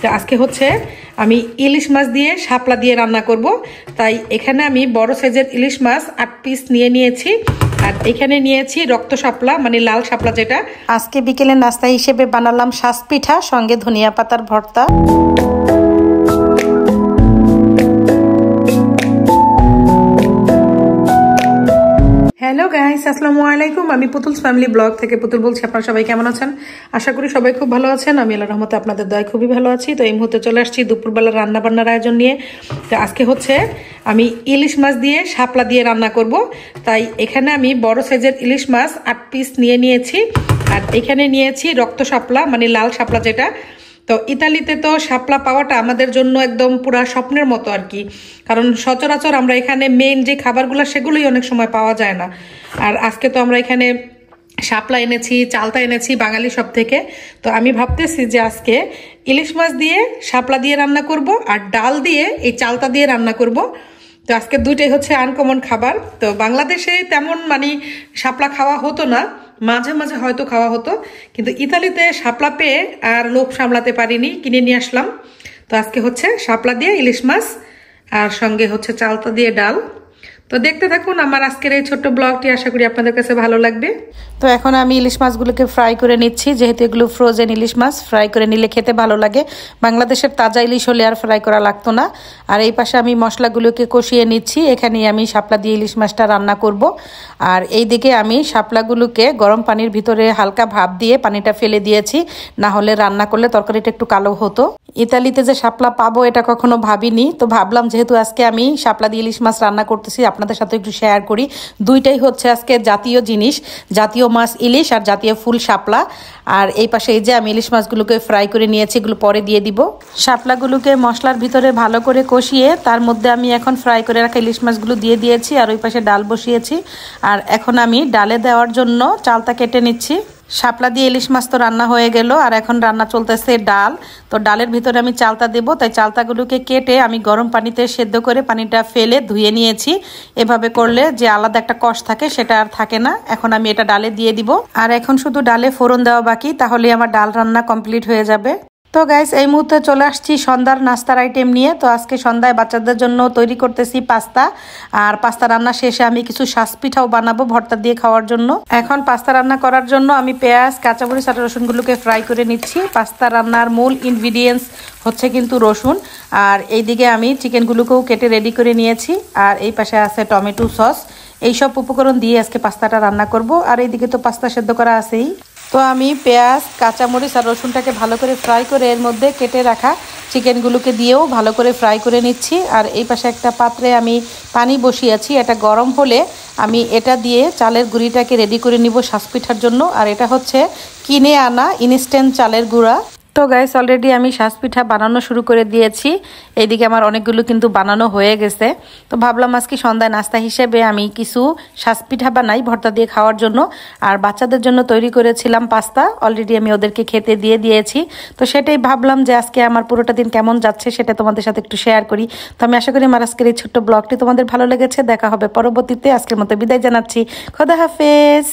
তো আজকে হচ্ছে আমি ইলিশ মাছ দিয়ে শাপলা দিয়ে রান্না করব। তাই এখানে আমি বড় সাইজের ইলিশ মাছ 8 পিস নিয়েছি। আর এখানে নিয়েছি রক্ত শাপলা, মানে লাল শাপলা যেটা। আজকে বিকেলে নাস্তা হিসেবে বানালাম শাস পিঠা, সঙ্গে ধনিয়া পাতার ভর্তা। হ্যালো গাইস, আসসালামু আলাইকুম। আমি পুতুলস ফ্যামিলি ব্লগ থেকে পুতুল বলছি। আপনারা সবাই কেমন আছেন? আশা করি সবাই খুব ভালো আছেন। আমি আল্লাহর রহমতে আপনাদের দয়ায় খুবই ভালো আছি। তো এই মুহূর্তে চলে আসছি দুপুরবেলা রান্না বান্নার আয়োজন নিয়ে। তো আজকে হচ্ছে আমি ইলিশ মাছ দিয়ে শাপলা দিয়ে রান্না করব। তাই এখানে আমি বড় সাইজের ইলিশ মাছ 8 পিস নিয়েছি। আর এখানে নিয়েছি রক্ত শাপলা, মানে লাল শাপলা যেটা। তো ইতালিতে তো শাপলা পাওয়াটা আমাদের জন্য একদম পুরা স্বপ্নের মতো আর কি, কারণ সচরাচর আমরা এখানে মেইন যে খাবারগুলো সেগুলোই অনেক সময় পাওয়া যায় না। আর আজকে তো আমরা এখানে শাপলা এনেছি, চালতা এনেছি বাঙালি সব থেকে। তো আমি ভাবতেছি যে আজকে ইলিশ মাছ দিয়ে শাপলা দিয়ে রান্না করব, আর ডাল দিয়ে এই চালতা দিয়ে রান্না করব। তো আজকে দুইটাই হচ্ছে আনকমন খাবার। তো বাংলাদেশে তেমন মানে শাপলা খাওয়া হতো না, মাঝে মাঝে হয়তো খাওয়া হতো, কিন্তু ইতালিতে শাপলা পেয়ে আর লোভ সামলাতে পারিনি, কিনে নিয়ে আসলাম। তো আজকে হচ্ছে শাপলা দিয়ে ইলিশ মাছ আর সঙ্গে হচ্ছে চালতা দিয়ে ডাল। তো দেখতে থাকুন আমার আজকের এই ছোট্ট ব্লগটি, আশা করি আপনাদের কাছে ভালো লাগবে। তো এখন আমি ইলিশ মাছগুলোকে ফ্রাই করে নিচ্ছি, যেহেতু এগুলো ফ্রোজেন ইলিশ মাছ, ফ্রাই করে নিলে খেতে ভালো লাগে। বাংলাদেশের তাজা ইলিশ হলে আর ফ্রাই করা লাগতো না। আর এই পাশে আমি মশলাগুলোকে কষিয়ে নিচ্ছি। এখানে আমি শাপলা দিয়ে ইলিশ মাছটা রান্না করব। আর এই দিকে আমি শাপলাগুলোকে গরম পানির ভিতরে হালকা ভাপ দিয়ে পানিটা ফেলে দিয়েছি, না হলে রান্না করলে তরকারিটা একটু কালো হতো। ইতালিতে যে শাপলা পাবো এটা কখনো ভাবিনি, তো ভাবলাম যেহেতু আজকে আমি শাপলা দিয়ে ইলিশ মাছ রান্না করতেছি আপনাদের সাথে একটু শেয়ার করি। দুইটাই হচ্ছে আজকে জাতীয় জিনিস, জাতীয় মাছ ইলিশ আর জাতীয় ফুল শাপলা। আর এই পাশে এই যে আমি ইলিশ মাছগুলোকে ফ্রাই করে নিয়েছি, এগুলো পরে দিয়ে দিব। শাপলাগুলোকে মশলার ভিতরে ভালো করে কষিয়ে তার মধ্যে আমি এখন ফ্রাই করে রাখা ইলিশ মাছগুলো দিয়ে দিয়েছি। আর ওই পাশে ডাল বসিয়েছি। আর এখন আমি ডালে দেওয়ার জন্য চালতা কেটে নিচ্ছি। শাপলা দিয়ে ইলিশ মাছ তো রান্না হয়ে গেল, আর এখন রান্না চলতেছে ডাল। তো ডালের ভিতরে আমি চালতা দেব, তাই চালতাগুলোকে কেটে আমি গরম পানিতে সেদ্ধ করে পানিটা ফেলে ধুয়ে নিয়েছি। এভাবে করলে যে আলাদা একটা কষ থাকে সেটা আর থাকে না। এখন আমি এটা ডালে দিয়ে দিব। আর এখন শুধু ডালে ফোড়ন দেওয়া বাকি, তাহলে আমার ডাল রান্না কমপ্লিট হয়ে যাবে। তো গাইস, এই মুহূর্তে চলে আসছি সন্ধ্যার নাস্তার আইটেম নিয়ে। তো আজকে সন্ধ্যায় বাচ্চাদের জন্য তৈরি করতেছি পাস্তা। আর পাস্তা রান্না শেষে আমি কিছু শাস পিঠাও বানাবো ভর্তা দিয়ে খাওয়ার জন্য। এখন পাস্তা রান্না করার জন্য আমি পেঁয়াজ, কাঁচামরিচ আর রসুনগুলোকে ফ্রাই করে নিচ্ছি। পাস্তা রান্নার মূল ইনগ্রিডিয়েন্টস হচ্ছে কিন্তু রসুন। আর এইদিকে আমি চিকেনগুলোকেও কেটে রেডি করে নিয়েছি। আর এই পাশে আছে টমেটো সস। এইসব উপকরণ দিয়ে আজকে পাস্তাটা রান্না করব। আর এইদিকে তো পাস্তা সেদ্ধ করা আছেই। তো আমি পেঁয়াজ, কাঁচামরিচ আর রসুনটাকে ভালো করে ফ্রাই করে এর মধ্যে কেটে রাখা চিকেনগুলোকে দিয়েও ভালো করে ফ্রাই করে নিচ্ছি। আর এই পাশে একটা পাত্রে আমি পানি বসিয়েছি, এটা গরম হলে আমি এটা দিয়ে চালের গুঁড়িটাকে রেডি করে নিব শাস পিঠার জন্য। আর এটা হচ্ছে কিনে আনা ইনস্ট্যান্ট চালের গুঁড়া। তো গাইস, অলরেডি আমি শাস পিঠা বানানো শুরু করে দিয়েছি। এইদিকে আমার অনেকগুলো কিন্তু বানানো হয়ে গেছে। তো ভাবলাম আজকে সন্ধ্যায় নাস্তা হিসেবে আমি কিছু শাস পিঠা বানাই ভর্তা দিয়ে খাওয়ার জন্য। আর বাচ্চাদের জন্য তৈরি করেছিলাম পাস্তা, অলরেডি আমি ওদেরকে খেতে দিয়ে দিয়েছি। তো সেটাই ভাবলাম যে আজকে আমার পুরোটা দিন কেমন যাচ্ছে সেটা তোমাদের সাথে একটু শেয়ার করি। তো আমি আশা করি আমার আজকের এই ছোট্ট ব্লগটি তোমাদের ভালো লেগেছে। দেখা হবে পরবর্তীতে। আজকের মতো বিদায় জানাচ্ছি। খোদা হাফেজ।